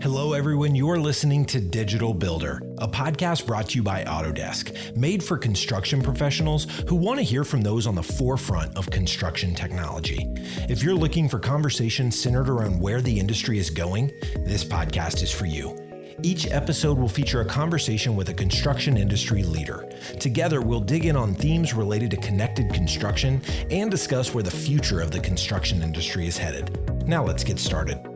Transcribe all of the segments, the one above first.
Hello, everyone. You're listening to Digital Builder, a podcast brought to you by Autodesk, made for construction professionals who want to hear from those on the forefront of construction technology. If you're looking for conversations centered around where the industry is going, this podcast is for you. Each episode will feature a conversation with a construction industry leader. Together, we'll dig in on themes related to connected construction and discuss where the future of the construction industry is headed. Now let's get started.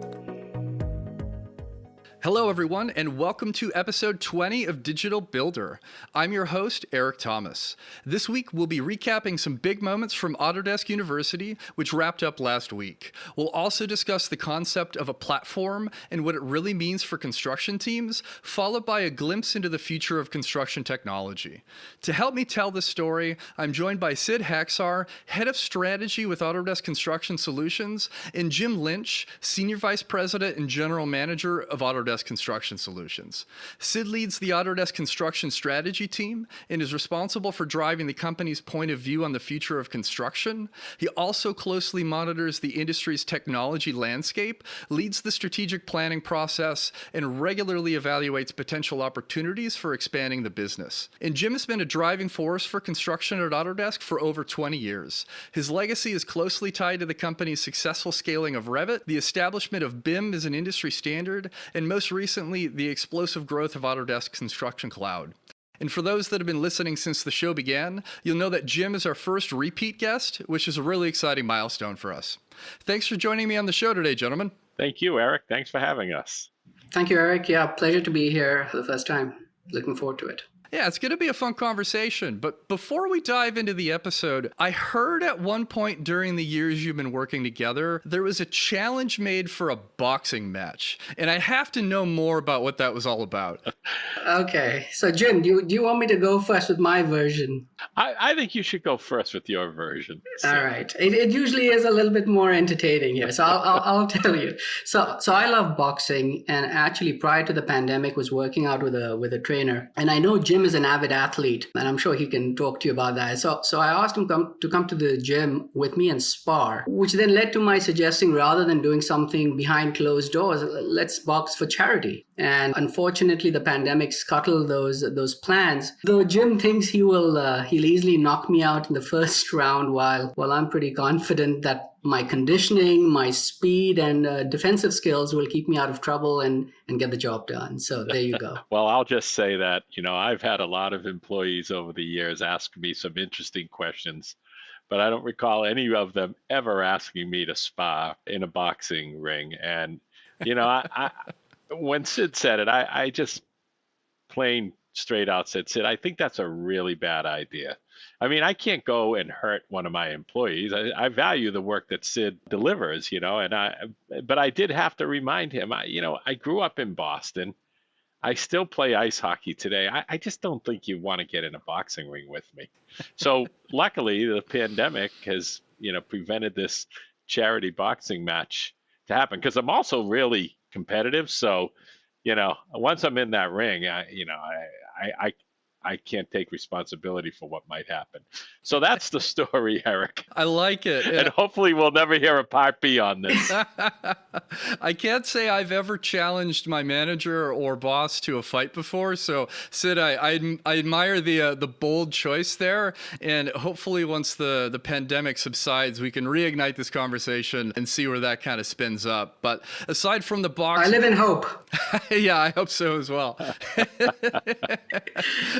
Hello, everyone, and welcome to episode 20 of Digital Builder. I'm your host, Eric Thomas. This week, we'll be recapping some big moments from Autodesk University, which wrapped up last week. We'll also discuss the concept of a platform and what it really means for construction teams, followed by a glimpse into the future of construction technology. To help me tell this story, I'm joined by Sid Haksar, Head of Strategy with Autodesk Construction Solutions, and Jim Lynch, Senior Vice President and General Manager of Autodesk Construction Solutions. Sid leads the Autodesk Construction Strategy team and is responsible for driving the company's point of view on the future of construction. He also closely monitors the industry's technology landscape, leads the strategic planning process, and regularly evaluates potential opportunities for expanding the business. And Jim has been a driving force for construction at Autodesk for over 20 years. His legacy is closely tied to the company's successful scaling of Revit, the establishment of BIM as an industry standard, and most recently, the explosive growth of Autodesk Construction Cloud. And for those that have been listening since the show began, you'll know that Jim is our first repeat guest, which is a really exciting milestone for us. Thanks for joining me on the show today, gentlemen. Thank you, Eric. Thanks for having us. Thank you, Eric. Yeah, pleasure to be here for the first time. Looking forward to it. Yeah, it's going to be a fun conversation. But before we dive into the episode, I heard at one point during the years you've been working together, there was a challenge made for a boxing match. And I have to know more about what that was all about. Okay. So, Jim, do you want me to go first with my version? I think you should go first with your version. So. All right. It usually is a little bit more entertaining here. So I'll tell you. So I love boxing, and actually prior to the pandemic was working out with a trainer. And I know Jim is an avid athlete, and I'm sure he can talk to you about that. So I asked him to come to the gym with me and spar, which then led to my suggesting rather than doing something behind closed doors, let's box for charity. And unfortunately, the pandemic scuttled those plans. Though Jim thinks he'll easily knock me out in the first round, while I'm pretty confident that my conditioning, my speed, and defensive skills will keep me out of trouble and get the job done. So there you go. Well, I'll just say that, I've had a lot of employees over the years ask me some interesting questions, but I don't recall any of them ever asking me to spar in a boxing ring. And, I when Sid said it, I just plain straight out said, Sid, I think that's a really bad idea. I mean, I can't go and hurt one of my employees. I value the work that Sid delivers, but I did have to remind him, I grew up in Boston. I still play ice hockey today. I just don't think you want to get in a boxing ring with me. So luckily, the pandemic has, prevented this charity boxing match to happen, because I'm also really competitive. So, once I'm in that ring, I can't take responsibility for what might happen. So that's the story, Eric. I like it. And hopefully we'll never hear a part B on this. I can't say I've ever challenged my manager or boss to a fight before. So, Sid, I admire the bold choice there. And hopefully once the pandemic subsides, we can reignite this conversation and see where that kind of spins up. But aside from the box... I live in hope. Yeah, I hope so as well.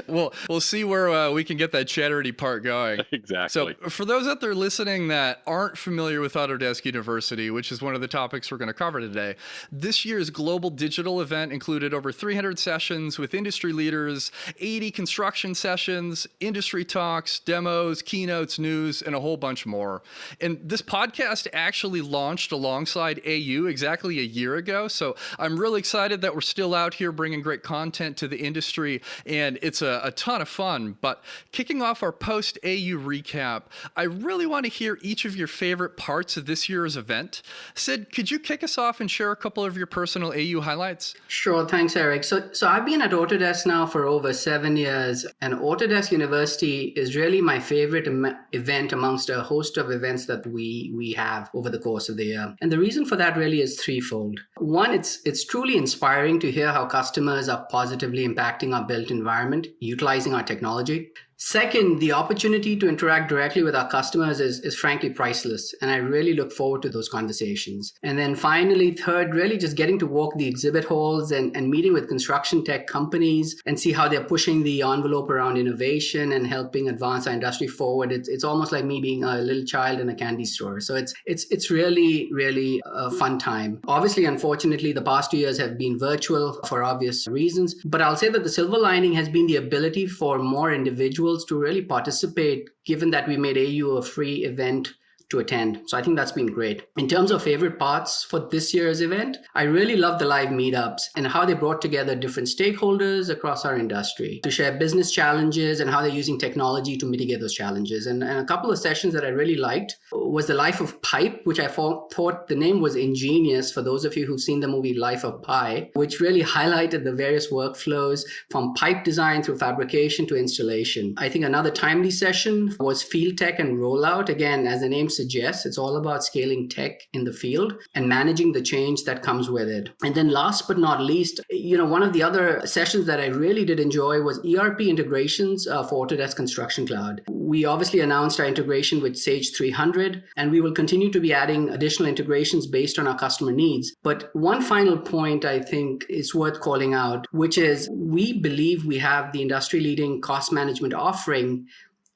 We'll see where we can get that charity part going. Exactly. So for those out there listening that aren't familiar with Autodesk University, which is one of the topics we're going to cover today, this year's global digital event included over 300 sessions with industry leaders, 80 construction sessions, industry talks, demos, keynotes, news, and a whole bunch more. And this podcast actually launched alongside AU exactly a year ago. So I'm really excited that we're still out here bringing great content to the industry. And it's a a ton of fun. But kicking off our post-AU recap, I really want to hear each of your favorite parts of this year's event. Sid, could you kick us off and share a couple of your personal AU highlights? Sure, thanks, Eric. So I've been at Autodesk now for over 7 years, and Autodesk University is really my favorite event amongst a host of events that we have over the course of the year. And the reason for that really is threefold. One, it's truly inspiring to hear how customers are positively impacting our built environment, utilizing our technology. Second, the opportunity to interact directly with our customers is frankly priceless, and I really look forward to those conversations. And then finally, third, really just getting to walk the exhibit halls and meeting with construction tech companies and see how they're pushing the envelope around innovation and helping advance our industry forward. It's almost like me being a little child in a candy store. So it's really a fun time. Obviously, unfortunately, the past 2 years have been virtual for obvious reasons, but I'll say that the silver lining has been the ability for more individuals to really participate, given that we made AU a free event to attend. So I think that's been great. In terms of favorite parts for this year's event, I really love the live meetups and how they brought together different stakeholders across our industry to share business challenges and how they're using technology to mitigate those challenges. And a couple of sessions that I really liked was the Life of Pipe, which I thought the name was ingenious for those of you who've seen the movie Life of Pi, which really highlighted the various workflows from pipe design through fabrication to installation. I think another timely session was Field Tech and Rollout. Again, as the name suggests, it's all about scaling tech in the field and managing the change that comes with it. And then last but not least, one of the other sessions that I really did enjoy was ERP integrations for Autodesk Construction Cloud. We obviously announced our integration with Sage 300, and we will continue to be adding additional integrations based on our customer needs. But one final point I think is worth calling out, which is we believe we have the industry-leading cost management offering,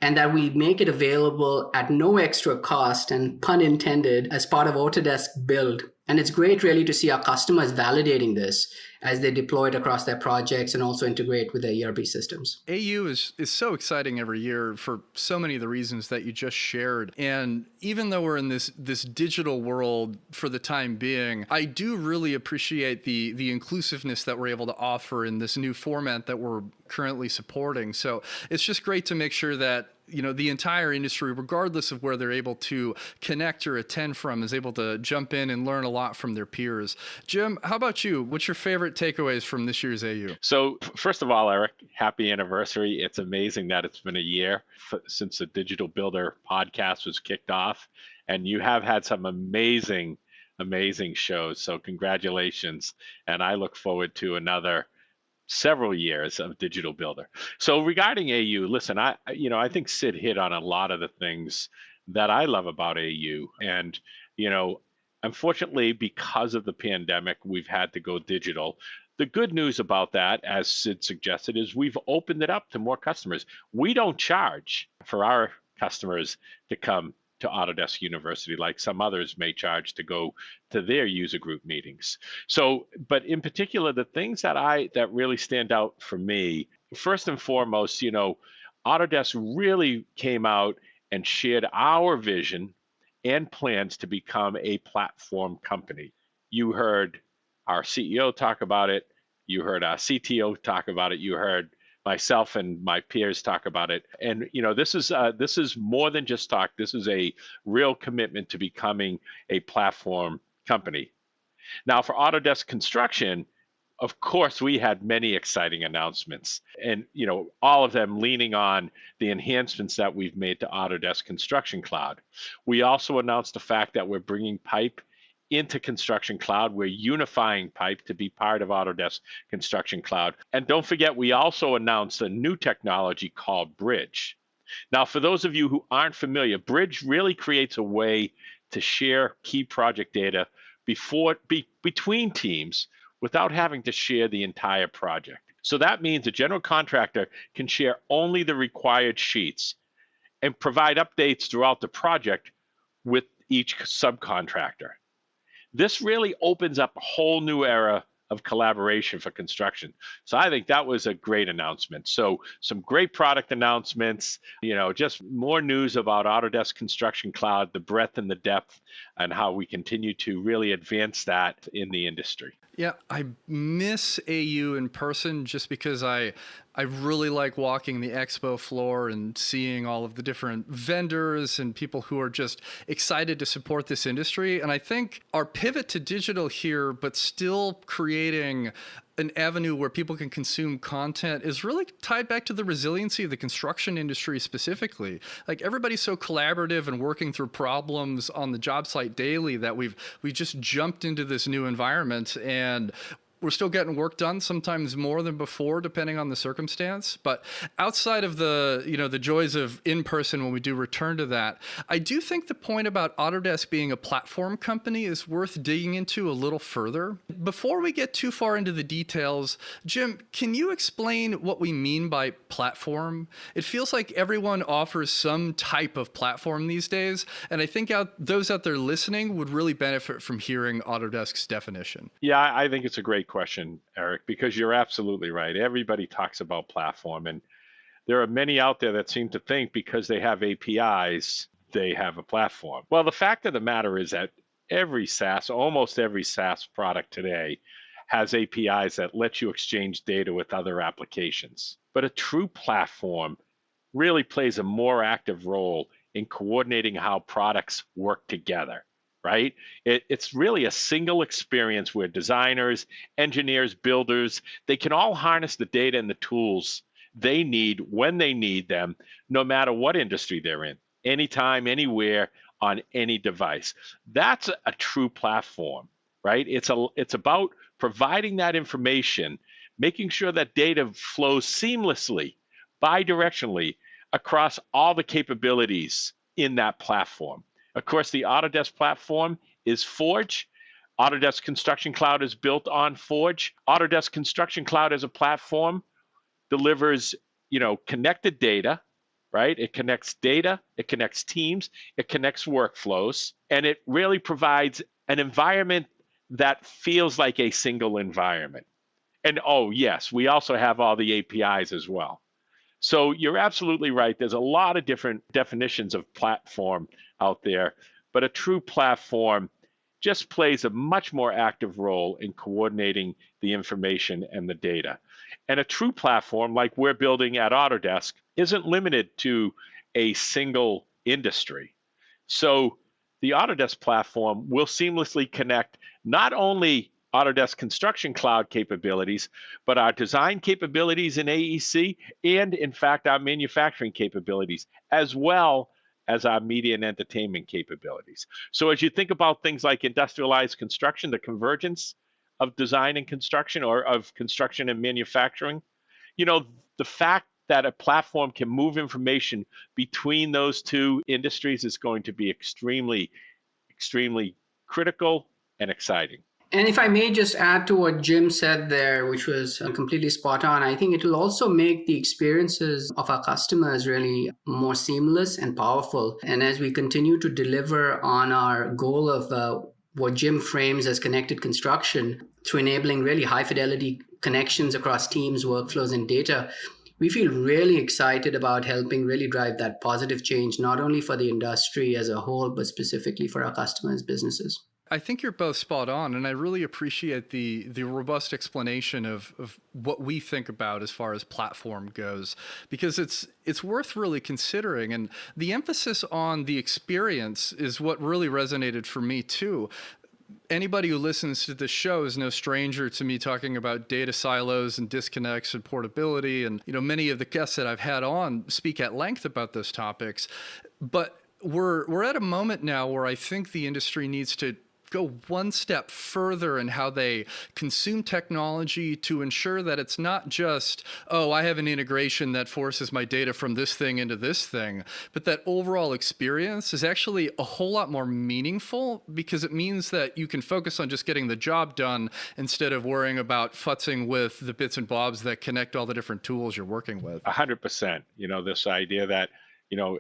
and that we make it available at no extra cost, and pun intended, as part of Autodesk Build. And it's great really to see our customers validating this as they deploy it across their projects and also integrate with their ERP systems. AU is so exciting every year for so many of the reasons that you just shared. And even though we're in this digital world for the time being, I do really appreciate the inclusiveness that we're able to offer in this new format that we're currently supporting. So it's just great to make sure that the entire industry, regardless of where they're able to connect or attend from, is able to jump in and learn a lot from their peers. Jim, how about you? What's your favorite takeaways from this year's AU? So first of all, Eric, happy anniversary. It's amazing that it's been a year since the Digital Builder podcast was kicked off, and you have had some amazing shows. So congratulations. And I look forward to another several years of Digital Builder. So regarding AU, listen, I think Sid hit on a lot of the things that I love about AU. And, unfortunately, because of the pandemic, we've had to go digital. The good news about that, as Sid suggested, is we've opened it up to more customers. We don't charge for our customers to come to Autodesk University, like some others may charge to go to their user group meetings. So, but in particular, the things that really stand out for me, first and foremost, Autodesk really came out and shared our vision and plans to become a platform company. You heard our CEO talk about it. You heard our CTO talk about it. You heard myself and my peers talk about it. And this is more than just talk. This is a real commitment to becoming a platform company. Now, for Autodesk Construction, of course, we had many exciting announcements, and all of them leaning on the enhancements that we've made to Autodesk Construction Cloud. We also announced the fact that we're bringing Pipe into Construction Cloud. We're unifying Pipe to be part of Autodesk Construction Cloud. And don't forget, we also announced a new technology called Bridge. Now, for those of you who aren't familiar, Bridge really creates a way to share key project data between teams without having to share the entire project. So that means a general contractor can share only the required sheets and provide updates throughout the project with each subcontractor. This really opens up a whole new era of collaboration for construction. So I think that was a great announcement. So some great product announcements, just more news about Autodesk Construction Cloud, the breadth and the depth, and how we continue to really advance that in the industry. Yeah, I miss AU in person just because I really like walking the expo floor and seeing all of the different vendors and people who are just excited to support this industry. And I think our pivot to digital here, but still creating an avenue where people can consume content, is really tied back to the resiliency of the construction industry specifically. Like, everybody's so collaborative and working through problems on the job site daily that we just jumped into this new environment, and we're still getting work done, sometimes more than before, depending on the circumstance. But outside of the joys of in person, when we do return to that, I do think the point about Autodesk being a platform company is worth digging into a little further. Before we get too far into the details, Jim, can you explain what we mean by platform? It feels like everyone offers some type of platform these days, and I think those out there listening would really benefit from hearing Autodesk's definition. Yeah, I think it's a great question, Eric, because you're absolutely right. Everybody talks about platform, and there are many out there that seem to think because they have APIs, they have a platform. Well, the fact of the matter is that almost every SaaS product today has APIs that let you exchange data with other applications. But a true platform really plays a more active role in coordinating how products work together. Right? It's really a single experience where designers, engineers, builders, they can all harness the data and the tools they need when they need them, no matter what industry they're in, anytime, anywhere, on any device. That's a true platform, right? It's about providing that information, making sure that data flows seamlessly, bidirectionally across all the capabilities in that platform. Of course, the Autodesk platform is Forge. Autodesk Construction Cloud is built on Forge. Autodesk Construction Cloud as a platform delivers, connected data, right? It connects data, it connects teams, it connects workflows, and it really provides an environment that feels like a single environment. And oh, yes, we also have all the APIs as well. So you're absolutely right. There's a lot of different definitions of platform out there, but a true platform just plays a much more active role in coordinating the information and the data. And a true platform, like we're building at Autodesk, isn't limited to a single industry. So the Autodesk platform will seamlessly connect not only Autodesk Construction Cloud capabilities, but our design capabilities in AEC, and in fact, our manufacturing capabilities, as well as our media and entertainment capabilities. So as you think about things like industrialized construction, the convergence of design and construction, or of construction and manufacturing, the fact that a platform can move information between those two industries is going to be extremely, extremely critical and exciting. And if I may just add to what Jim said there, which was completely spot on, I think it will also make the experiences of our customers really more seamless and powerful. And as we continue to deliver on our goal of what Jim frames as connected construction, through enabling really high fidelity connections across teams, workflows, and data, we feel really excited about helping really drive that positive change, not only for the industry as a whole, but specifically for our customers' businesses. I think you're both spot on, and I really appreciate the robust explanation of what we think about as far as platform goes, because it's worth really considering. And the emphasis on the experience is what really resonated for me too. Anybody who listens to this show is no stranger to me talking about data silos and disconnects and portability. And many of the guests that I've had on speak at length about those topics. But we're at a moment now where I think the industry needs to go one step further in how they consume technology to ensure that it's not just, I have an integration that forces my data from this thing into this thing, but that overall experience is actually a whole lot more meaningful, because it means that you can focus on just getting the job done instead of worrying about futzing with the bits and bobs that connect all the different tools you're working with. 100%. This idea that,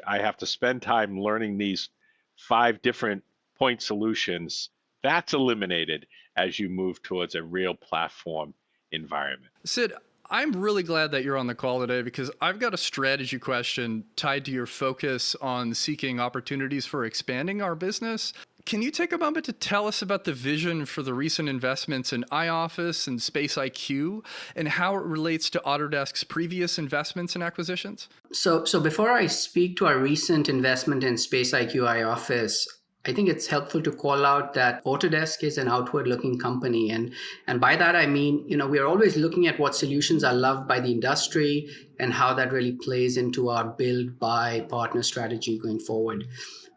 I have to spend time learning these 5 different point solutions, that's eliminated as you move towards a real platform environment. Sid, I'm really glad that you're on the call today, because I've got a strategy question tied to your focus on seeking opportunities for expanding our business. Can you take a moment to tell us about the vision for the recent investments in iOffice and Space IQ and how it relates to Autodesk's previous investments and acquisitions? So before I speak to our recent investment in Space IQ iOffice, I think it's helpful to call out that Autodesk is an outward-looking company, and by that I mean, we are always looking at what solutions are loved by the industry and how that really plays into our build, buy, partner strategy going forward.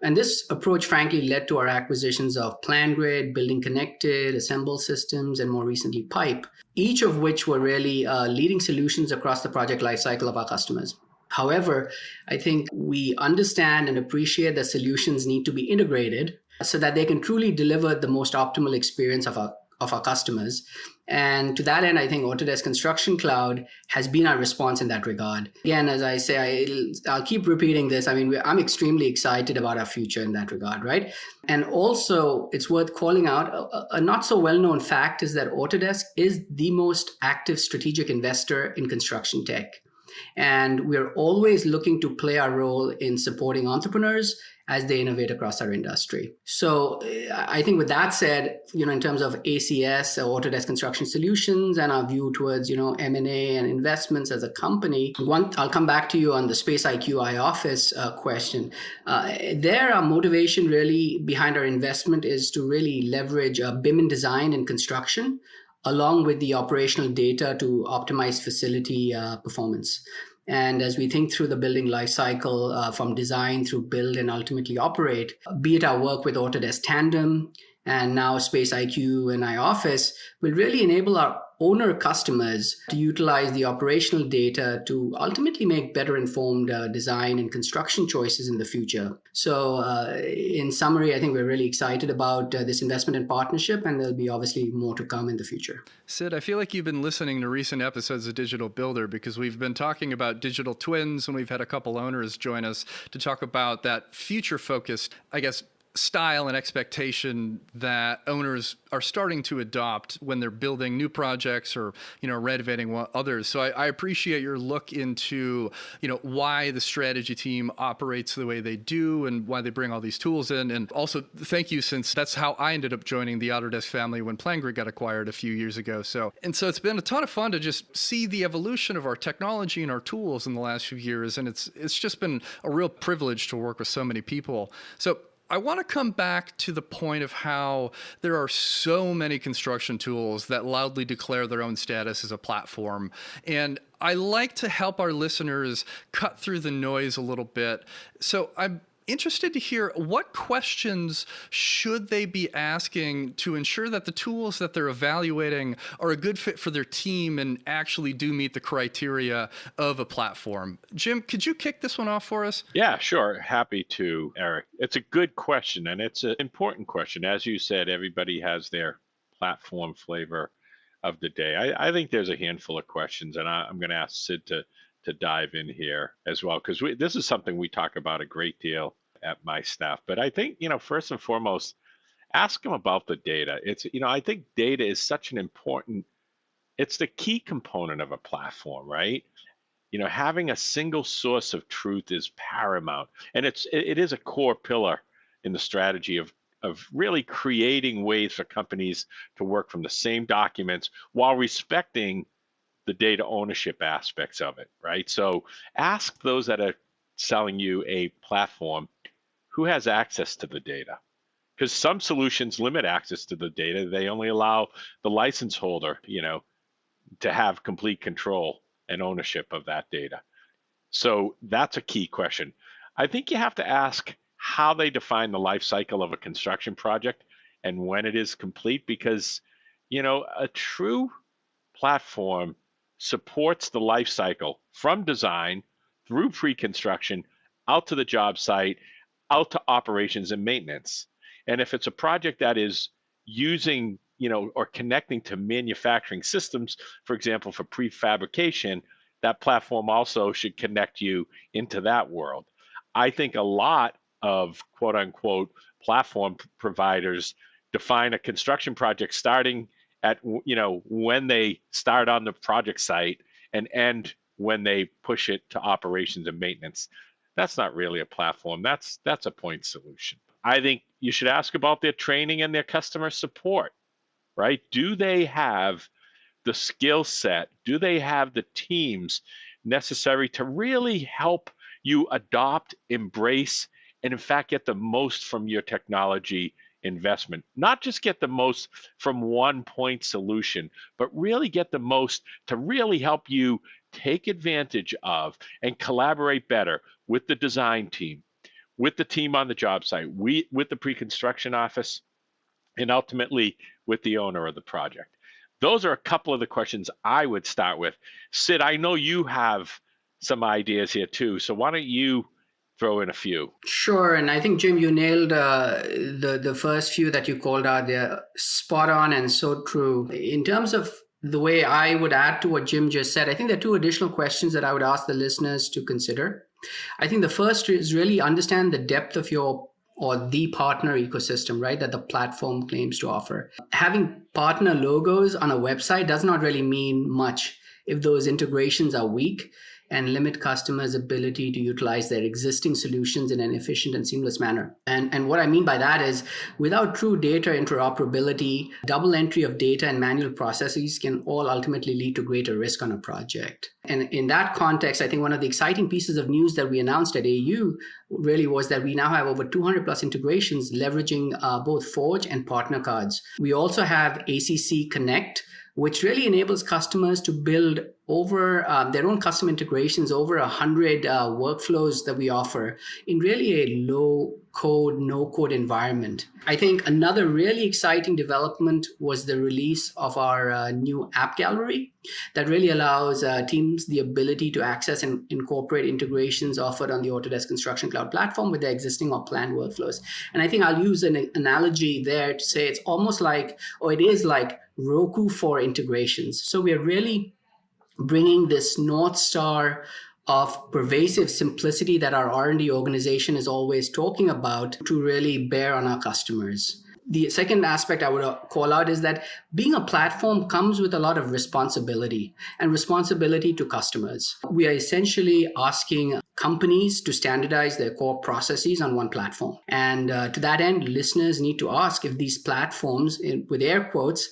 And this approach, frankly, led to our acquisitions of PlanGrid, Building Connected, Assemble Systems, and more recently Pipe, each of which were really leading solutions across the project lifecycle of our customers. However, I think we understand and appreciate that solutions need to be integrated so that they can truly deliver the most optimal experience of our customers. And to that end, I think Autodesk Construction Cloud has been our response in that regard. Again, as I say, I'll keep repeating this. I mean, I'm extremely excited about our future in that regard, right? And also, it's worth calling out a not so well-known fact is that Autodesk is the most active strategic investor in construction tech. And we're always looking to play our role in supporting entrepreneurs as they innovate across our industry. So I think with that said, in terms of ACS, Autodesk Construction Solutions, and our view towards, M&A and investments as a company, I'll come back to you on the Space IQ iOffice question. There, our motivation really behind our investment is to really leverage BIM in design and construction, along with the operational data to optimize facility performance. And as we think through the building lifecycle from design through build and ultimately operate, be it our work with Autodesk Tandem and now Space IQ and iOffice, will really enable our owner customers to utilize the operational data to ultimately make better informed design and construction choices in the future. So in summary, I think we're really excited about this investment and partnership, and there'll be obviously more to come in the future. Sid, I feel like you've been listening to recent episodes of Digital Builder because we've been talking about digital twins, and we've had a couple owners join us to talk about that future-focused, style and expectation that owners are starting to adopt when they're building new projects or renovating others. So I appreciate your look into why the strategy team operates the way they do and why they bring all these tools in. And also thank you, since that's how I ended up joining the Autodesk family when PlanGrid got acquired a few years ago. So it's been a ton of fun to just see the evolution of our technology and our tools in the last few years, and it's just been a real privilege to work with so many people. So I want to come back to the point of how there are so many construction tools that loudly declare their own status as a platform. And I like to help our listeners cut through the noise a little bit. So I'm interested to hear, what questions should they be asking to ensure that the tools that they're evaluating are a good fit for their team and actually do meet the criteria of a platform? Jim, could you kick this one off for us? Yeah, sure. Happy to, Eric. It's a good question, and it's an important question. As you said, everybody has their platform flavor of the day. I think there's a handful of questions, and I'm going to ask Sid to dive in here as well, because this is something we talk about a great deal at my staff. But I think, first and foremost, ask them about the data. I think data is such an important, it's the key component of a platform, right? Having a single source of truth is paramount. And it is a core pillar in the strategy of really creating ways for companies to work from the same documents while respecting the data ownership aspects of it, right? So ask those that are selling you a platform who has access to the data, because some solutions limit access to the data. They only allow the license holder, to have complete control and ownership of that data. So that's a key question. I think you have to ask how they define the life cycle of a construction project and when it is complete, because, a true platform supports the life cycle from design through pre-construction, out to the job site, out to operations and maintenance. And if it's a project that is using, or connecting to manufacturing systems, for example, for prefabrication, that platform also should connect you into that world. I think a lot of quote unquote platform providers define a construction project starting at when they start on the project site and end when they push it to operations and maintenance. That's not really a platform. That's a point solution. I think you should ask about their training and their customer support, right? Do they have the skill set? Do they have the teams necessary to really help you adopt, embrace, and in fact get the most from your technology investment? Not just get the most from one point solution, but really get the most to really help you take advantage of and collaborate better with the design team, with the team on the job site, with the pre-construction office, and ultimately with the owner of the project. Those are a couple of the questions I would start with. Sid, I know you have some ideas here too, so why don't you throw in a few? Sure, and I think Jim, you nailed the first few that you called out. They're spot on and so true. In terms of the way I would add to what Jim just said, I think there are two additional questions that I would ask the listeners to consider. I think the first is really understand the depth of your or the partner ecosystem, right, that the platform claims to offer. Having partner logos on a website does not really mean much if those integrations are weak and limit customers' ability to utilize their existing solutions in an efficient and seamless manner. And what I mean by that is, without true data interoperability, double entry of data and manual processes can all ultimately lead to greater risk on a project. And in that context, I think one of the exciting pieces of news that we announced at AU really was that we now have over 200 plus integrations leveraging both Forge and partner cards. We also have ACC Connect, which really enables customers to build over their own custom integrations, over 100 workflows that we offer in really a low code, no code environment. I think another really exciting development was the release of our new app gallery that really allows teams the ability to access and incorporate integrations offered on the Autodesk Construction Cloud platform with their existing or planned workflows. And I think I'll use an analogy there to say it's almost like, or it is like Roku for integrations. So we are really bringing this North Star of pervasive simplicity that our R&D organization is always talking about to really bear on our customers. The second aspect I would call out is that being a platform comes with a lot of responsibility and responsibility to customers. We are essentially asking companies to standardize their core processes on one platform. And to that end, listeners need to ask if these platforms, with air quotes,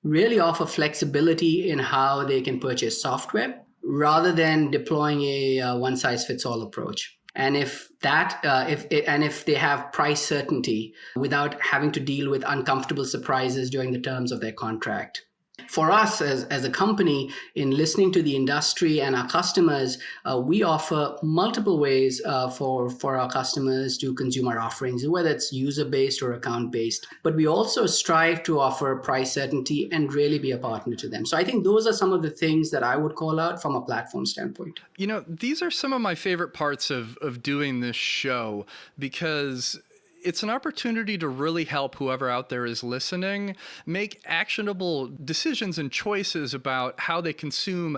really offer flexibility in how they can purchase software rather than deploying a one-size-fits-all approach. And if they have price certainty without having to deal with uncomfortable surprises during the terms of their contract. For us as a company, in listening to the industry and our customers, we offer multiple ways for our customers to consume our offerings, whether it's user-based or account-based. But we also strive to offer price certainty and really be a partner to them. So I think those are some of the things that I would call out from a platform standpoint. You know, these are some of my favorite parts of doing this show, because it's an opportunity to really help whoever out there is listening make actionable decisions and choices about how they consume,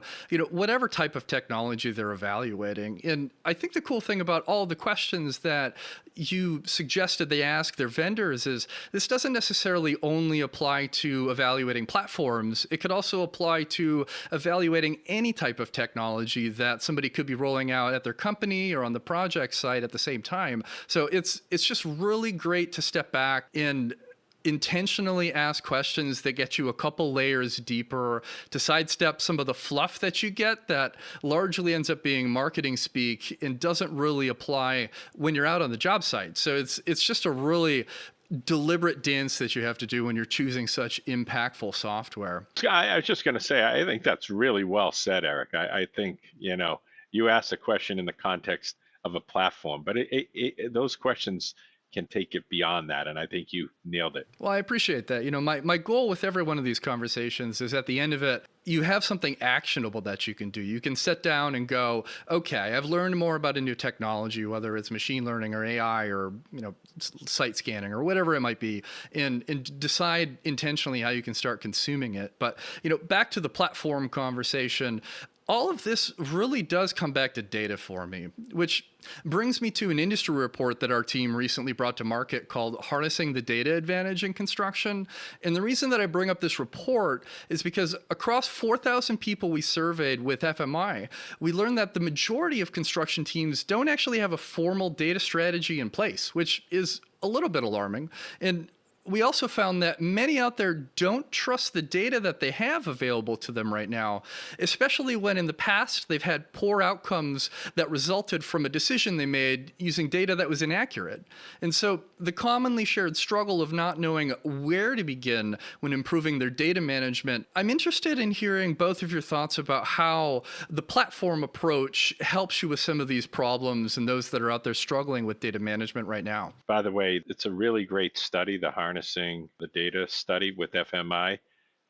whatever type of technology they're evaluating. And I think the cool thing about all the questions that you suggested they ask their vendors is this doesn't necessarily only apply to evaluating platforms. It could also apply to evaluating any type of technology that somebody could be rolling out at their company or on the project site at the same time. So it's just really great to step back and intentionally ask questions that get you a couple layers deeper, to sidestep some of the fluff that you get that largely ends up being marketing speak and doesn't really apply when you're out on the job site. So it's just a really deliberate dance that you have to do when you're choosing such impactful software. I was just going to say, I think that's really well said, Eric. I think, you asked a question in the context of a platform, but those questions can take it beyond that. And I think you nailed it. Well, I appreciate that. My goal with every one of these conversations is at the end of it, you have something actionable that you can do. You can sit down and go, okay, I've learned more about a new technology, whether it's machine learning or AI or, site scanning or whatever it might be, and decide intentionally how you can start consuming it. But, back to the platform conversation, all of this really does come back to data for me, which brings me to an industry report that our team recently brought to market called Harnessing the Data Advantage in Construction. And the reason that I bring up this report is because across 4,000 people we surveyed with FMI, we learned that the majority of construction teams don't actually have a formal data strategy in place, which is a little bit alarming. And we also found that many out there don't trust the data that they have available to them right now, especially when in the past they've had poor outcomes that resulted from a decision they made using data that was inaccurate. And so the commonly shared struggle of not knowing where to begin when improving their data management, I'm interested in hearing both of your thoughts about how the platform approach helps you with some of these problems and those that are out there struggling with data management right now. By the way, it's a really great study, the Harnessing the Data study with FMI,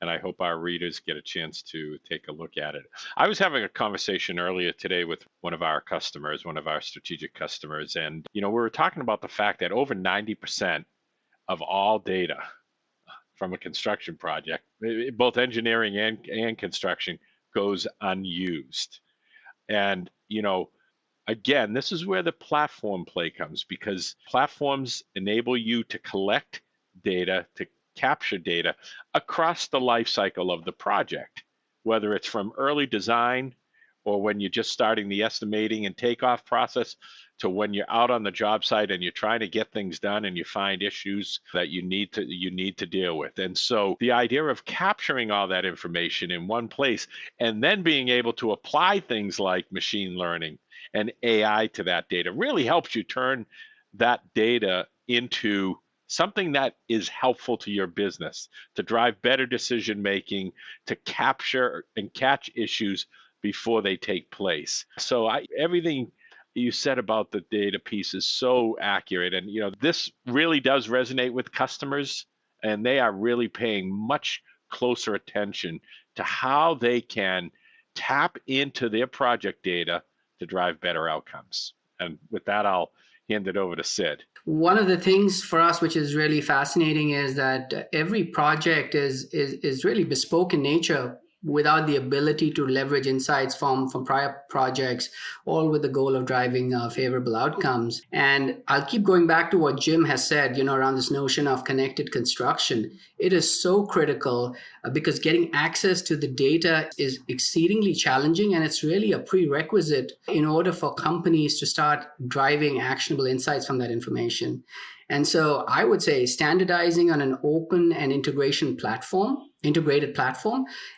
and I hope our readers get a chance to take a look at it. I was having a conversation earlier today with one of our customers, one of our strategic customers, and we were talking about the fact that over 90% of all data from a construction project, both engineering and construction, goes unused. And again, this is where the platform play comes, because platforms enable you to collect data, to capture data across the life cycle of the project, whether it's from early design or when you're just starting the estimating and takeoff process to when you're out on the job site and you're trying to get things done and you find issues that you need to deal with. And so the idea of capturing all that information in one place and then being able to apply things like machine learning and AI to that data really helps you turn that data into something that is helpful to your business, to drive better decision making, to capture and catch issues before they take place. So everything you said about the data piece is so accurate. And this really does resonate with customers, and they are really paying much closer attention to how they can tap into their project data to drive better outcomes. And with that, I'll hand it over to Sid. One of the things for us, which is really fascinating, is that every project is really bespoke in nature without the ability to leverage insights from prior projects, all with the goal of driving favorable outcomes. And I'll keep going back to what Jim has said, around this notion of connected construction. It is so critical because getting access to the data is exceedingly challenging, and it's really a prerequisite in order for companies to start driving actionable insights from that information. And so I would say standardizing on an open and integrated platform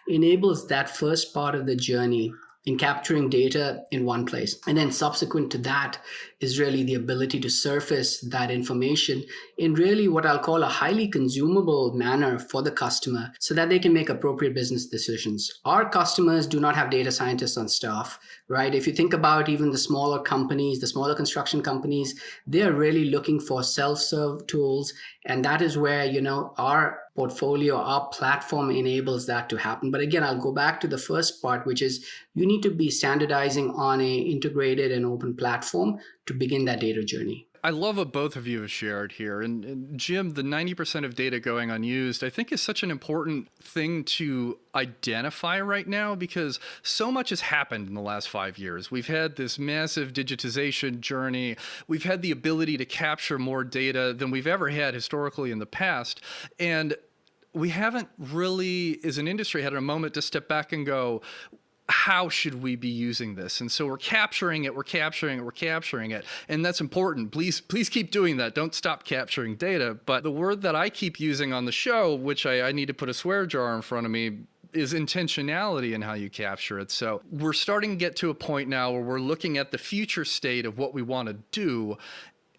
enables that first part of the journey in capturing data in one place. And then subsequent to that is really the ability to surface that information in really what I'll call a highly consumable manner for the customer so that they can make appropriate business decisions. Our customers do not have data scientists on staff, right? If you think about even the smaller companies, the smaller construction companies, they're really looking for self-serve tools. And that is where, our portfolio, our platform enables that to happen. But again, I'll go back to the first part, which is you need to be standardizing on an integrated and open platform to begin that data journey. I love what both of you have shared here. And Jim, the 90% of data going unused, I think is such an important thing to identify right now because so much has happened in the last 5 years. We've had this massive digitization journey. We've had the ability to capture more data than we've ever had historically in the past. And we haven't really, as an industry, had a moment to step back and go, how should we be using this? And so we're capturing it. And that's important. Please keep doing that. Don't stop capturing data. But the word that I keep using on the show, which I need to put a swear jar in front of me, is intentionality in how you capture it. So we're starting to get to a point now where we're looking at the future state of what we want to do.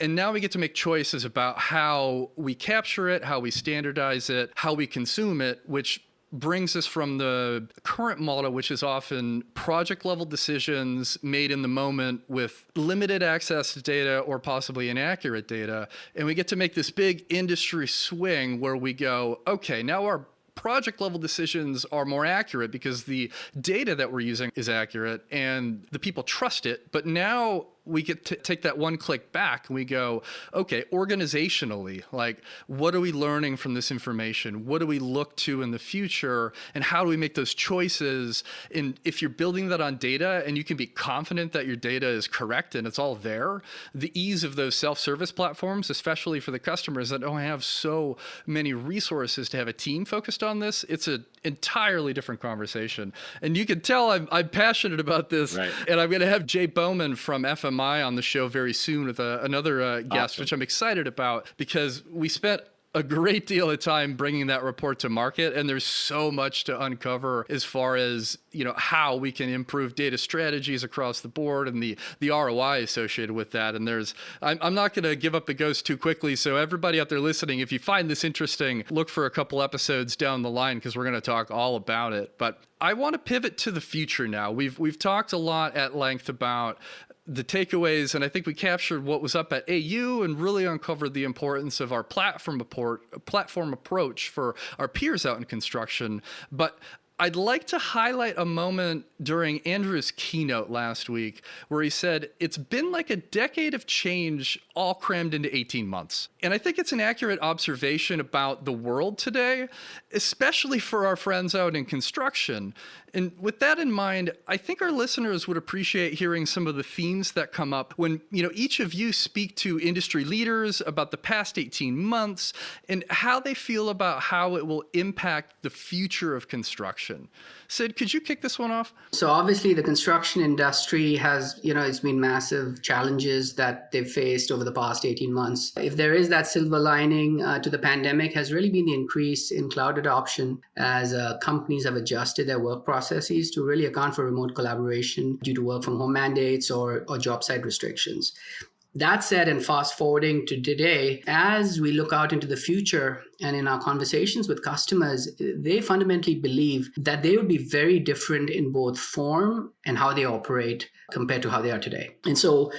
And now we get to make choices about how we capture it, how we standardize it, how we consume it, which brings us from the current model, which is often project level decisions made in the moment with limited access to data or possibly inaccurate data. And we get to make this big industry swing where we go, okay, now our project level decisions are more accurate because the data that we're using is accurate and the people trust it. But now we get to take that one click back and we go, okay, organizationally, like, what are we learning from this information? What do we look to in the future? And how do we make those choices? And if you're building that on data and you can be confident that your data is correct and it's all there, the ease of those self-service platforms, especially for the customers that don't have so many resources to have a team focused on this, it's an entirely different conversation. And you can tell I'm passionate about this. Right. And I'm going to have Jay Bowman from FMI on the show very soon with another guest, which I'm excited about, because we spent a great deal of time bringing that report to market, and there's so much to uncover as far as, how we can improve data strategies across the board and the ROI associated with that. And I'm not going to give up the ghost too quickly. So everybody out there listening, if you find this interesting, look for a couple episodes down the line, because we're going to talk all about it. But I want to pivot to the future now. We've talked a lot at length about the takeaways, and I think we captured what was up at AU and really uncovered the importance of our platform approach for our peers out in construction. But I'd like to highlight a moment during Andrew's keynote last week where he said, it's been like a decade of change all crammed into 18 months. And I think it's an accurate observation about the world today, especially for our friends out in construction. And with that in mind, I think our listeners would appreciate hearing some of the themes that come up when, each of you speak to industry leaders about the past 18 months and how they feel about how it will impact the future of construction. Sid, could you kick this one off? So obviously the construction industry has, it's been massive challenges that they've faced over the past 18 months. If there is that silver lining to the pandemic, has really been the increase in cloud adoption as companies have adjusted their work processes to really account for remote collaboration due to work from home mandates or job site restrictions. That said, and fast forwarding to today, as we look out into the future and in our conversations with customers, they fundamentally believe that they will be very different in both form and how they operate compared to how they are today. And so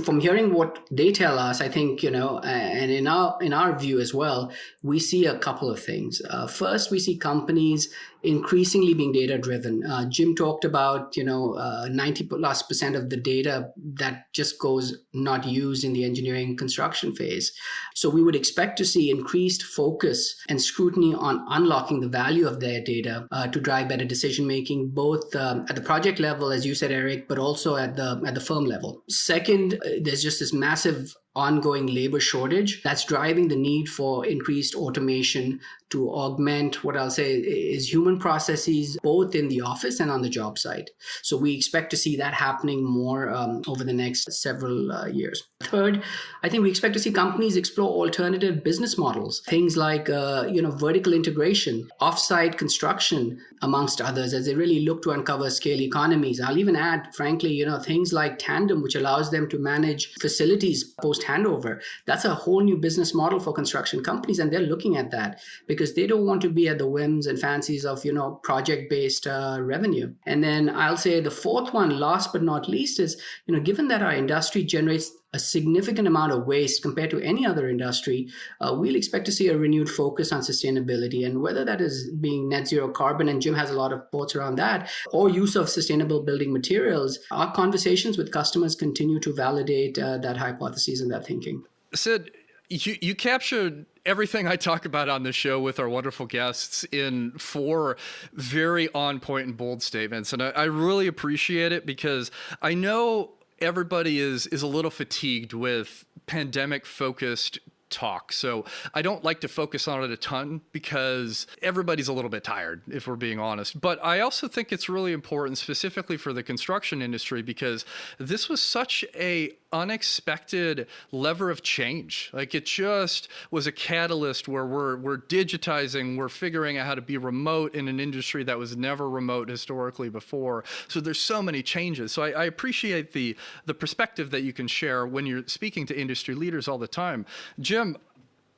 from hearing what they tell us, I think, and in our view as well, we see a couple of things. First, we see companies increasingly being data driven. Jim talked about, 90+% of the data that just goes not used in the engineering construction phase. So we would expect to see increased focus and scrutiny on unlocking the value of their data to drive better decision making, both at the project level, as you said, Eric, but also at the firm level. Second, there's just this massive ongoing labor shortage that's driving the need for increased automation to augment what I'll say is human processes, both in the office and on the job site. So we expect to see that happening more over the next several years. Third, I think we expect to see companies explore alternative business models, things like vertical integration, offsite construction, amongst others, as they really look to uncover scale economies. I'll even add, frankly, things like Tandem, which allows them to manage facilities post handover. That's a whole new business model for construction companies, and they're looking at that because they don't want to be at the whims and fancies of project-based revenue. And then I'll say the fourth one, last but not least, is given that our industry generates a significant amount of waste compared to any other industry, we'll expect to see a renewed focus on sustainability, and whether that is being net zero carbon, and Jim has a lot of thoughts around that, or use of sustainable building materials. Our conversations with customers continue to validate that hypothesis and that thinking. Sid, you captured everything I talk about on the show with our wonderful guests in 4 very on point and bold statements. And I really appreciate it, because I know everybody is a little fatigued with pandemic focused talk. So I don't like to focus on it a ton because everybody's a little bit tired, if we're being honest. But I also think it's really important, specifically for the construction industry, because this was such a unexpected lever of change. Like, it just was a catalyst where we're digitizing, we're figuring out how to be remote in an industry that was never remote historically before. So there's so many changes. So I appreciate the perspective that you can share when you're speaking to industry leaders all the time. Jim,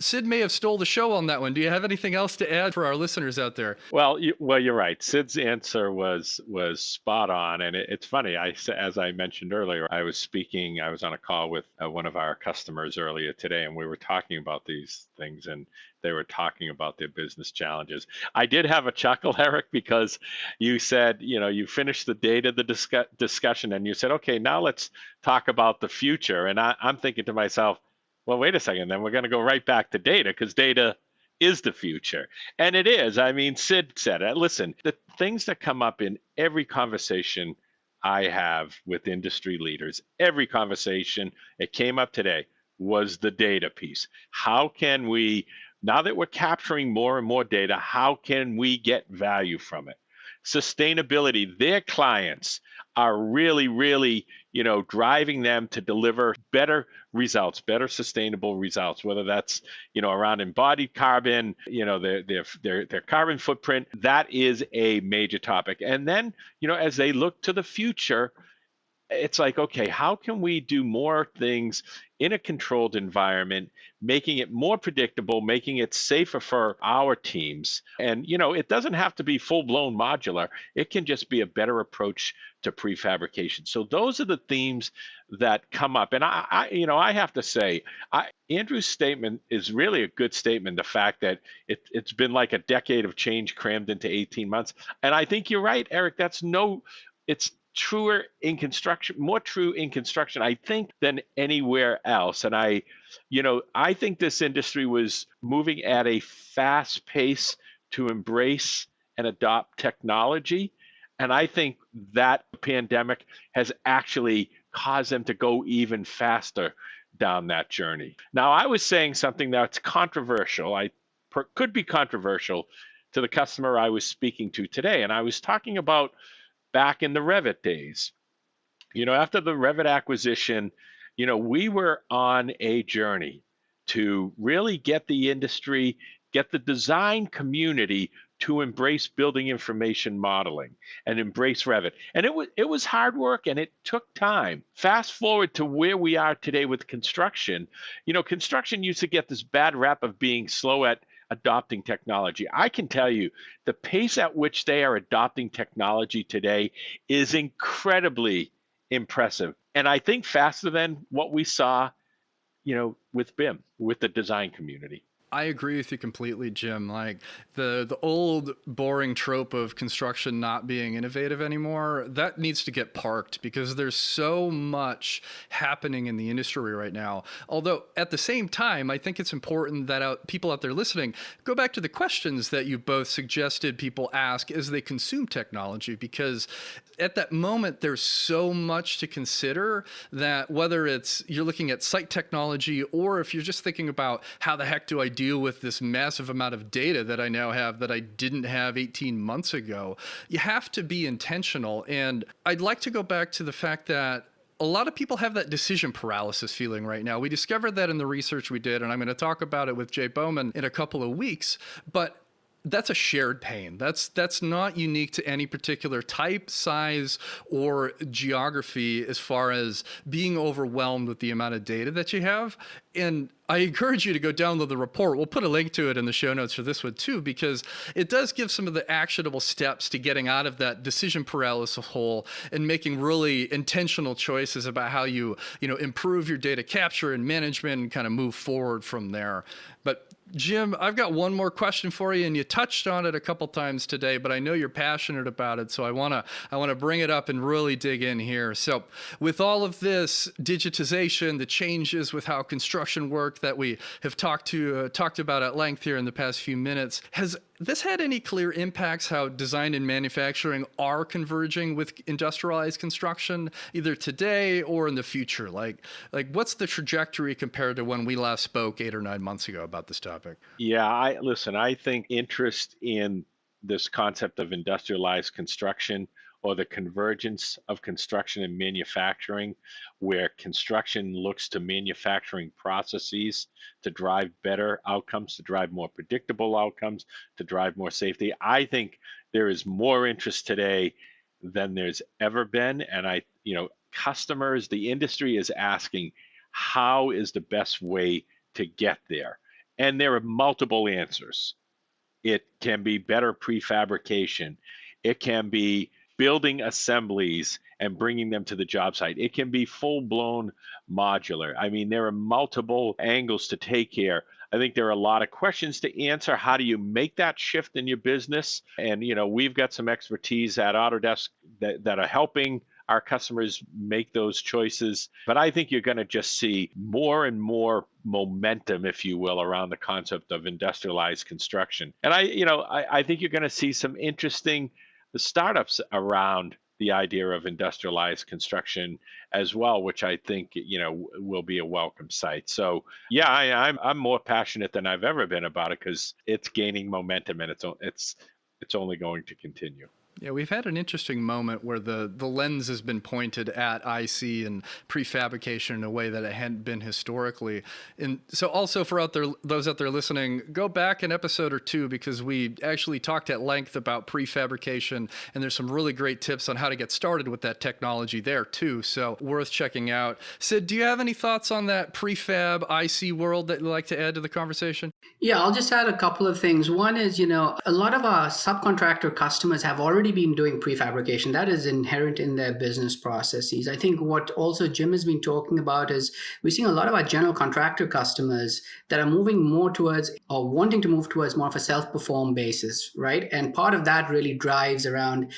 Sid may have stole the show on that one. Do you have anything else to add for our listeners out there? Well, you're right. Sid's answer was spot on, and it's funny. As I mentioned earlier, I was on a call with one of our customers earlier today, and we were talking about these things, and they were talking about their business challenges. I did have a chuckle, Eric, because you said, you finished the data, the discussion, and you said, okay, now let's talk about the future. And I'm thinking to myself, well, wait a second, then we're going to go right back to data, because data is the future. And it is. I mean, Sid said it. Listen, the things that come up in every conversation I have with industry leaders, every conversation, it came up today, was the data piece. How can we, now that we're capturing more and more data, how can we get value from it? Sustainability, their clients are really, driving them to deliver better results, better sustainable results, whether that's, around embodied carbon, their carbon footprint. That is a major topic. And then, as they look to the future, it's like, okay, how can we do more things in a controlled environment, making it more predictable, making it safer for our teams? And, it doesn't have to be full-blown modular. It can just be a better approach to prefabrication. So those are the themes that come up. And I have to say, Andrew's statement is really a good statement. The fact that it's been like a decade of change crammed into 18 months. And I think you're right, Eric. It's truer in construction, more true in construction, I think, than anywhere else. And I think this industry was moving at a fast pace to embrace and adopt technology. And I think that pandemic has actually caused them to go even faster down that journey. Now, I was saying something that's controversial. Could be controversial to the customer I was speaking to today. And I was talking about back in the Revit days. After the Revit acquisition, we were on a journey to really get the industry, get the design community to embrace building information modeling and embrace Revit. And it was hard work, and it took time. Fast forward to where we are today with construction. Construction used to get this bad rap of being slow at adopting technology. I can tell you the pace at which they are adopting technology today is incredibly impressive. And I think faster than what we saw, with BIM, with the design community. I agree with you completely, Jim. Like the old boring trope of construction not being innovative anymore, that needs to get parked because there's so much happening in the industry right now. Although at the same time, I think it's important that people out there listening go back to the questions that you both suggested people ask as they consume technology, because at that moment, there's so much to consider that whether it's you're looking at site technology or if you're just thinking about how the heck do I deal with this massive amount of data that I now have that I didn't have 18 months ago, you have to be intentional. And I'd like to go back to the fact that a lot of people have that decision paralysis feeling right now. We discovered that in the research we did, and I'm going to talk about it with Jay Bowman in a couple of weeks. But that's a shared pain. That's not unique to any particular type, size, or geography as far as being overwhelmed with the amount of data that you have. And I encourage you to go download the report. We'll put a link to it in the show notes for this one too, because it does give some of the actionable steps to getting out of that decision paralysis hole and making really intentional choices about how you improve your data capture and management and kind of move forward from there. But Jim, I've got one more question for you, and you touched on it a couple times today, but I know you're passionate about it, so I want to bring it up and really dig in here. So, with all of this digitization, the changes with how construction work that we have talked about at length here in the past few minutes, has this had any clear impacts how design and manufacturing are converging with industrialized construction, either today or in the future? Like what's the trajectory compared to when we last spoke 8 or 9 months ago about this topic? Yeah, I think interest in this concept of industrialized construction, or the convergence of construction and manufacturing, where construction looks to manufacturing processes to drive better outcomes, to drive more predictable outcomes, to drive more safety. I think there is more interest today than there's ever been. And customers, the industry is asking, how is the best way to get there? And there are multiple answers. It can be better prefabrication. It can be building assemblies and bringing them to the job site. It can be full-blown modular. I mean, there are multiple angles to take here. I think there are a lot of questions to answer. How do you make that shift in your business? And, we've got some expertise at Autodesk that are helping our customers make those choices. But I think you're going to just see more and more momentum, if you will, around the concept of industrialized construction. And I think you're going to see some interesting startups around the idea of industrialized construction as well, which I think will be a welcome sight. So yeah, I'm more passionate than I've ever been about it because it's gaining momentum and it's only going to continue. Yeah, we've had an interesting moment where the lens has been pointed at IC and prefabrication in a way that it hadn't been historically. And so also for those out there listening, go back an episode or two because we actually talked at length about prefabrication, and there's some really great tips on how to get started with that technology there too. So worth checking out. Sid, do you have any thoughts on that prefab IC world that you'd like to add to the conversation? Yeah, I'll just add a couple of things. One is, a lot of our subcontractor customers have already been doing prefabrication. That is inherent in their business processes. I think what also Jim has been talking about is we're seeing a lot of our general contractor customers that are moving more towards or wanting to move towards more of a self-perform basis, right? And part of that really drives around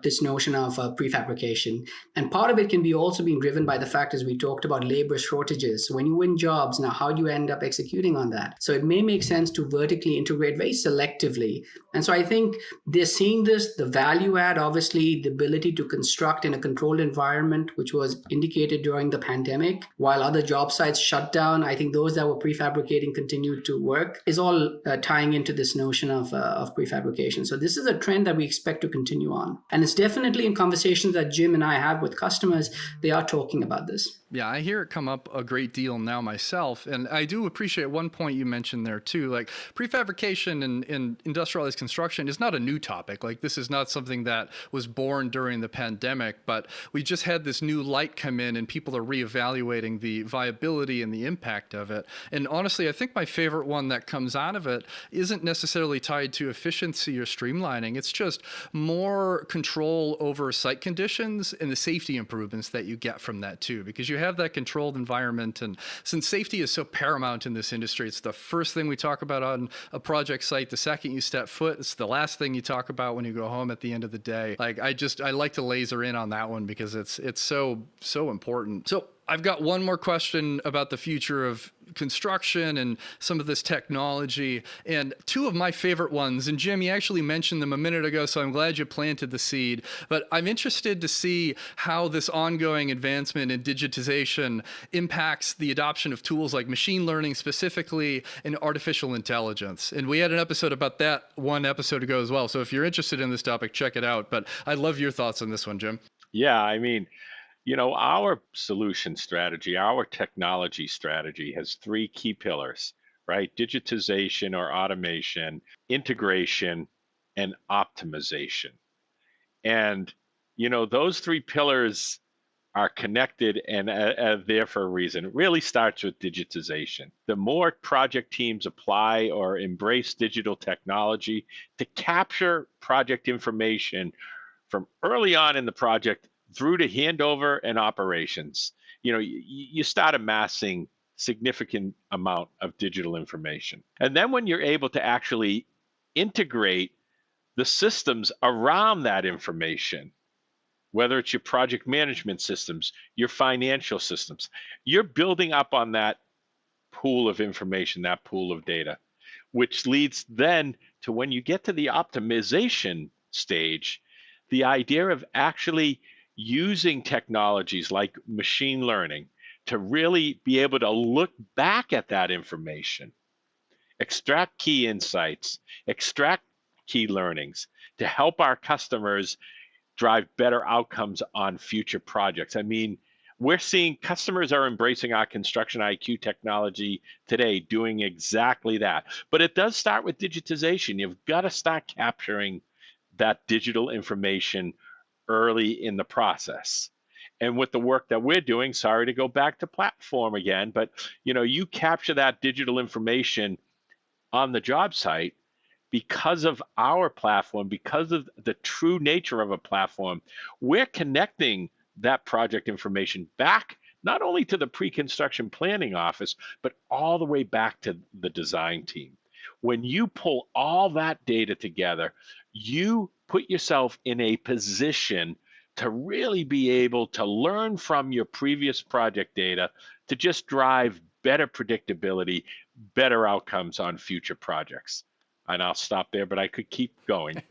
this notion of prefabrication. And part of it can be also being driven by the fact, as we talked about, labor shortages. When you win jobs, now how do you end up executing on that? So it may make sense to vertically integrate very selectively. And so I think they're seeing this, the value add, obviously, the ability to construct in a controlled environment, which was indicated during the pandemic, while other job sites shut down. I think those that were prefabricating continued to work, is all tying into this notion of prefabrication. So this is a trend that we expect to continue on. And it's definitely in conversations that Jim and I have with customers, they are talking about this. Yeah, I hear it come up a great deal now myself. And I do appreciate one point you mentioned there too. Like prefabrication and industrialized construction is not a new topic. Like this is not something that was born during the pandemic, but we just had this new light come in and people are reevaluating the viability and the impact of it. And honestly, I think my favorite one that comes out of it isn't necessarily tied to efficiency or streamlining. It's just more control over site conditions and the safety improvements that you get from that too, because you have that controlled environment. And since safety is so paramount in this industry, it's the first thing we talk about on a project site. The second you step foot, it's the last thing you talk about when you go home at the end of the day. Like I like to laser in on that one because it's so important. So I've got one more question about the future of construction and some of this technology, and two of my favorite ones. And Jim, you actually mentioned them a minute ago, so I'm glad you planted the seed. But I'm interested to see how this ongoing advancement in digitization impacts the adoption of tools like machine learning specifically and artificial intelligence. And we had an episode about that one episode ago as well. So if you're interested in this topic, check it out. But I'd love your thoughts on this one, Jim. Yeah, I mean, our solution strategy, our technology strategy has three key pillars, right? Digitization or automation, integration, and optimization. And, those three pillars are connected and there for a reason. It really starts with digitization. The more project teams apply or embrace digital technology to capture project information from early on in the project through to handover and operations, you start amassing significant amount of digital information. And then when you're able to actually integrate the systems around that information, whether it's your project management systems, your financial systems, you're building up on that pool of information, that pool of data, which leads then to when you get to the optimization stage, the idea of actually using technologies like machine learning to really be able to look back at that information, extract key insights, extract key learnings to help our customers drive better outcomes on future projects. I mean, we're seeing customers are embracing our Construction IQ technology today, doing exactly that. But it does start with digitization. You've got to start capturing that digital information early in the process. And with the work that we're doing, sorry to go back to platform again, but you capture that digital information on the job site, because of our platform, because of the true nature of a platform, we're connecting that project information back not only to the pre-construction planning office, but all the way back to the design team. When you pull all that data together, you put yourself in a position to really be able to learn from your previous project data to just drive better predictability, better outcomes on future projects. And I'll stop there, but I could keep going.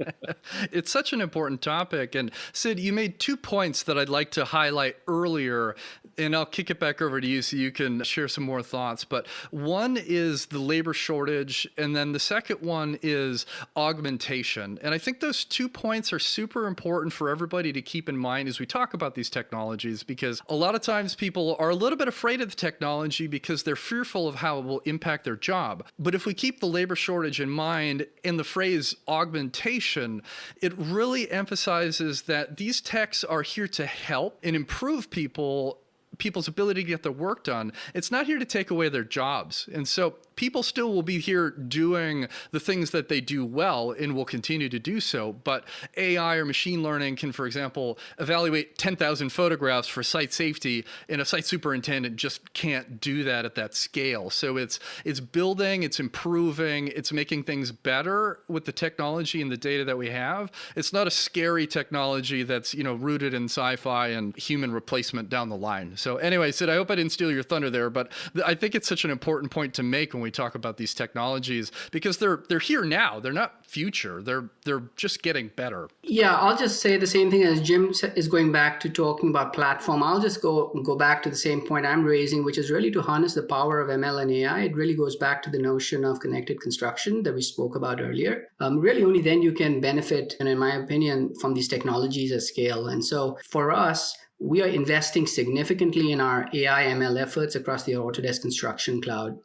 It's such an important topic. And Sid, you made 2 points that I'd like to highlight earlier, and I'll kick it back over to you so you can share some more thoughts. But one is the labor shortage, and then the second one is augmentation. And I think those 2 points are super important for everybody to keep in mind as we talk about these technologies, because a lot of times people are a little bit afraid of the technology because they're fearful of how it will impact their job. But if we keep the labor shortage in mind, in the phrase augmentation, it really emphasizes that these techs are here to help and improve people's ability to get their work done. It's not here to take away their jobs. And so people still will be here doing the things that they do well and will continue to do so. But AI or machine learning can, for example, evaluate 10,000 photographs for site safety, and a site superintendent just can't do that at that scale. So it's building, it's improving, it's making things better with the technology and the data that we have. It's not a scary technology that's, rooted in sci-fi and human replacement down the line. So anyway, Sid, I hope I didn't steal your thunder there, but I think it's such an important point to make when we talk about these technologies, because they're here now. They're not future. They're just getting better. Yeah, I'll just say the same thing as Jim is going back to talking about platform. I'll just go back to the same point I'm raising, which is really to harness the power of ML and AI. It really goes back to the notion of connected construction that we spoke about earlier. Really only then you can benefit, and in my opinion, from these technologies at scale. And so for us, we are investing significantly in our AI ML efforts across the Autodesk Construction Cloud,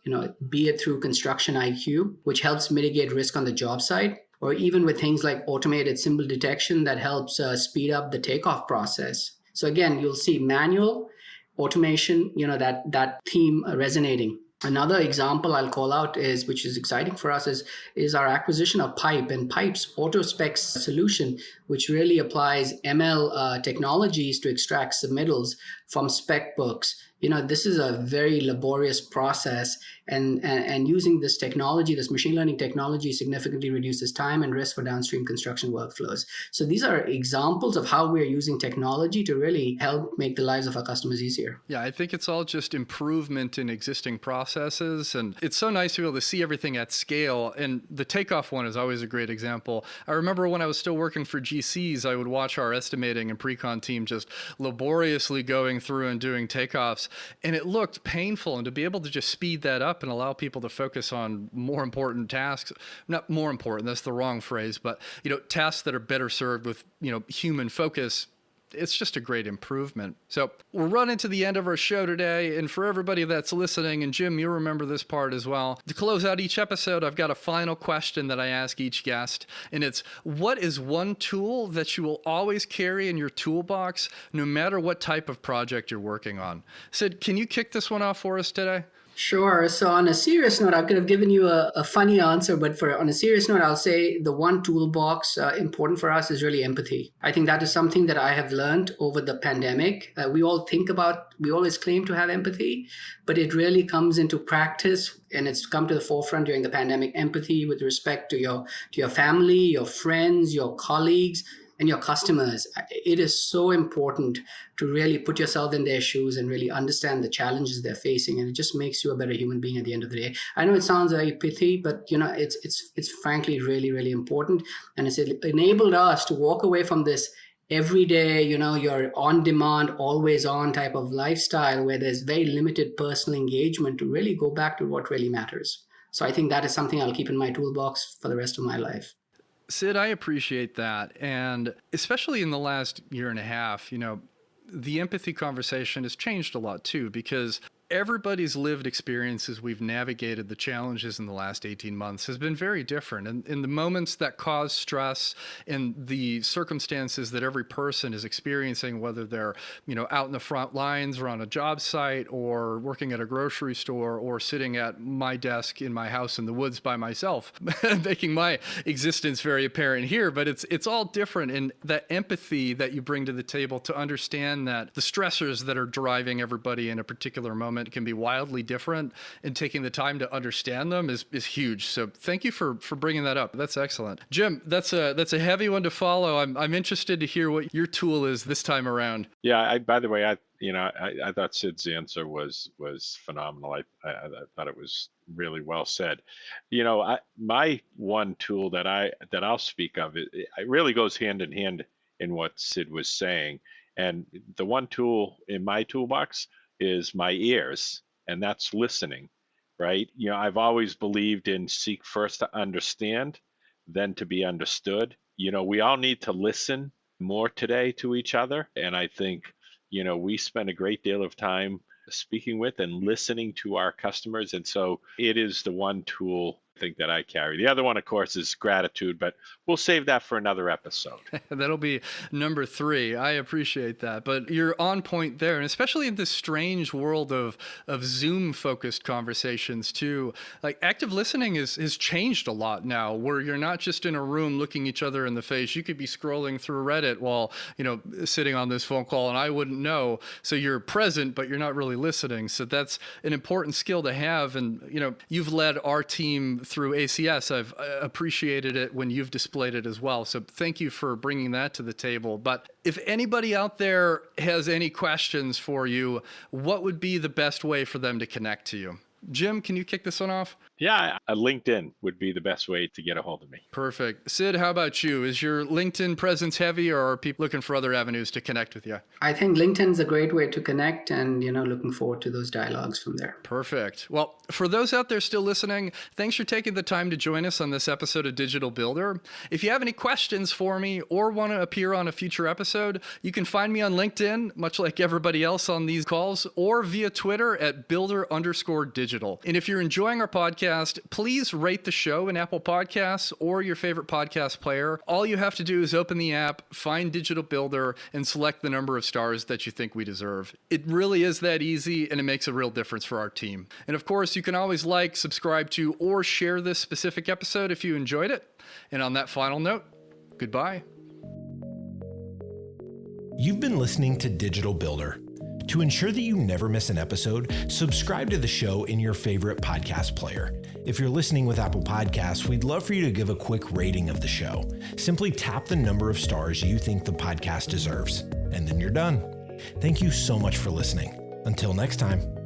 be it through Construction IQ, which helps mitigate risk on the job site, or even with things like automated symbol detection that helps speed up the takeoff process. So again, you'll see manual automation, that theme resonating. Another example I'll call out which is exciting for us, is our acquisition of Pipe and Pipe's AutoSpecs solution, which really applies ML technologies to extract submittals from spec books. This is a very laborious process, and using this technology, this machine learning technology, significantly reduces time and risk for downstream construction workflows. So these are examples of how we're using technology to really help make the lives of our customers easier. Yeah, I think it's all just improvement in existing processes, and it's so nice to be able to see everything at scale. And the takeoff one is always a great example. I remember when I was still working for GCs, I would watch our estimating and pre-con team just laboriously going through and doing takeoffs, and it looked painful. And to be able to just speed that up and allow people to focus on more important tasks, not more important, that's the wrong phrase, but tasks that are better served with human focus, it's just a great improvement. So we're running to the end of our show today. And for everybody that's listening, and Jim, you remember this part as well, to close out each episode, I've got a final question that I ask each guest. And it's, what is one tool that you will always carry in your toolbox, no matter what type of project you're working on? Sid, can you kick this one off for us today? Sure. So on a serious note, I could have given you a funny answer, but on a serious note, I'll say the one toolbox important for us is really empathy. I think that is something that I have learned over the pandemic. We always claim to have empathy, but it really comes into practice, and it's come to the forefront during the pandemic. Empathy with respect to your family, your friends, your colleagues, and your customers. It is so important to really put yourself in their shoes and really understand the challenges they're facing. And it just makes you a better human being at the end of the day. I know it sounds very pithy, but it's frankly really, really important. And it's enabled us to walk away from this everyday, your on demand, always on type of lifestyle where there's very limited personal engagement, to really go back to what really matters. So I think that is something I'll keep in my toolbox for the rest of my life. Sid, I appreciate that. And especially in the last year and a half, the empathy conversation has changed a lot too, because everybody's lived experiences we've navigated the challenges in the last 18 months has been very different. And in the moments that cause stress and the circumstances that every person is experiencing, whether they're, out in the front lines or on a job site or working at a grocery store or sitting at my desk in my house in the woods by myself, making my existence very apparent here, but it's all different. And that empathy that you bring to the table to understand that the stressors that are driving everybody in a particular moment can be wildly different, and taking the time to understand them is huge. So thank you for bringing that up. That's excellent. Jim, that's a heavy one to follow. I'm interested to hear what your tool is this time around. Yeah, by the way, I thought Sid's answer was phenomenal. I thought it was really well said. My one tool that I'll speak of, it really goes hand in hand in what Sid was saying. And the one tool in my toolbox is my ears, and that's listening, right? I've always believed in seek first to understand, then to be understood. We all need to listen more today to each other. And I think, we spend a great deal of time speaking with and listening to our customers. And so it is the one tool I think that I carry. The other one, of course, is gratitude, but we'll save that for another episode. That'll be number 3. I appreciate that. But you're on point there, and especially in this strange world of Zoom-focused conversations too. Like, active listening has changed a lot now, where you're not just in a room looking each other in the face. You could be scrolling through Reddit while, sitting on this phone call, and I wouldn't know. So you're present, but you're not really listening. So that's an important skill to have. And, you've led our team through ACS. I've appreciated it when you've displayed it as well. So thank you for bringing that to the table. But if anybody out there has any questions for you, what would be the best way for them to connect to you? Jim, can you kick this one off? Yeah, LinkedIn would be the best way to get a hold of me. Perfect. Sid, how about you? Is your LinkedIn presence heavy, or are people looking for other avenues to connect with you? I think LinkedIn's a great way to connect, and, looking forward to those dialogues from there. Perfect. Well, for those out there still listening, thanks for taking the time to join us on this episode of Digital Builder. If you have any questions for me or want to appear on a future episode, you can find me on LinkedIn, much like everybody else on these calls, or via Twitter at builder_digital. And if you're enjoying our podcast, please rate the show in Apple Podcasts or your favorite podcast player. All you have to do is open the app, find Digital Builder, and select the number of stars that you think we deserve. It really is that easy, and it makes a real difference for our team. And of course, you can always like, subscribe to, or share this specific episode if you enjoyed it. And on that final note, goodbye. You've been listening to Digital Builder. To ensure that you never miss an episode, subscribe to the show in your favorite podcast player. If you're listening with Apple Podcasts, we'd love for you to give a quick rating of the show. Simply tap the number of stars you think the podcast deserves, and then you're done. Thank you so much for listening. Until next time.